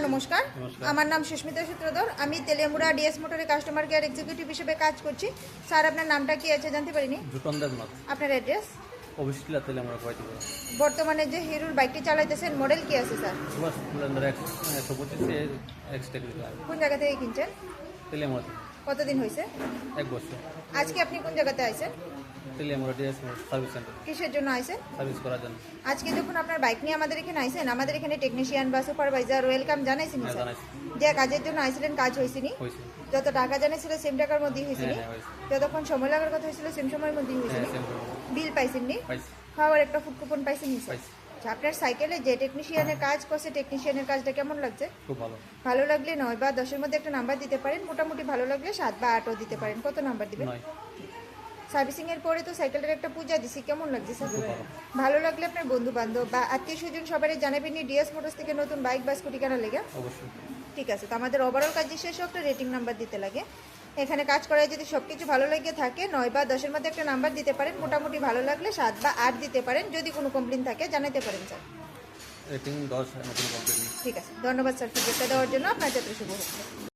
নমস্কার, আমার নাম সুস্মিতা সূত্রধর। আমি তেলিয়ামুড়া ডিএস মোটরে কাস্টমার কেয়ার এক্সিকিউটিভ হিসেবে কাজ করছি। স্যার, আপনার নামটা কি আছে জানতে পারিনি? জুটন দেবনাথ। আপনার অ্যাড্রেস? অফিসটিলা তেলিয়ামুড়া কয়টিপুরা। বর্তমানে যে হিরোর বাইকটি চালাইতেছেন মডেল কি আছে স্যার? সুভাষ স্প্লেন্ডার 125 এক্সটেক্স। কোন জায়গা থেকে কিনছেন? তেলিয়ামুড়া। কতদিন হয়েছে? 1 বছর। আজকে আপনি কোন জায়গাতে আইছেন? Teliamura DS service centre. কিসের জন্য আইছেন? সার্ভিস করার জন্য। আজকে যখন আপনার বাইক নিয়ে আমাদের এখানে আইছেন, আমাদের এখানে টেকনিশিয়ান বা সুপারভাইজার ওয়েলকাম জানাইছেন হ্যাঁ, স্যার? জানাইছি। যে কাজের জন্য আইছিলেন কাজ হয়েছিনি? হয়েছে। যত টাকা জানাইছিল সেম টাকার মধ্যেই হয়েছিনি? হ্যাঁ, হয়েছে। যতক্ষণ সময় লাগার কথা হয়েছিল সেম সময়ের মধ্যেই হয়েছিনি? হ্যাঁ, সেম বিল পাইছেননি? পাইছি। খাওয়ার একটা ফুড কুপন পাইছেননি স্যার? পাইছি। আচ্ছা, আপনার সাইকেলে যে টেকনিশিয়ানের কাজ করছে, টেকনিশিয়ানের কাজটা কেমন লাগছে? খুব ভালো। ভালো লাগলে 9 বা 10-এর মধ্যে একটা নাম্বার দিতে পারেন। মোটামুটি ভালো লাগলে 7 বা 8ও দিতে পারেন। কত নাম্বার দিবেন? 9। সার্ভিসিং এর পরে তো সাইকেলের একটা পূজা দিছি, কেমন লাগছে স্যার? খুব ভালো। ভালো লাগলে আপনার বন্ধু বান্ধব বা আত্মীয় স্বজন সবাই জানাবেন ডিএস মোটরস থেকে নতুন বাইক বা স্কুটি কেনার লেগে। অবশ্যই। ঠিক আছে, তো আমাদের ওভারঅল কাজ শেষে একটা রেটিং নাম্বার দিতে লাগে। এখানে কাজ করায় যদি সব কিছু ভালো লেগে থাকে 9 বা 10-এর মধ্যে একটা নাম্বার দিতে পারেন। মোটামুটি ভালো লাগলে 7 বা 8 দিতে পারেন। যদি কোনো কমপ্লেন থাকে জানাতে পারেন স্যার। রেটিং 10, নতুন কমপ্লিট। ঠিক আছে, ধন্যবাদ স্যার ফিডব্যাকটা দেওয়ার জন্য। আপনার যাত্রা শুভ হোক।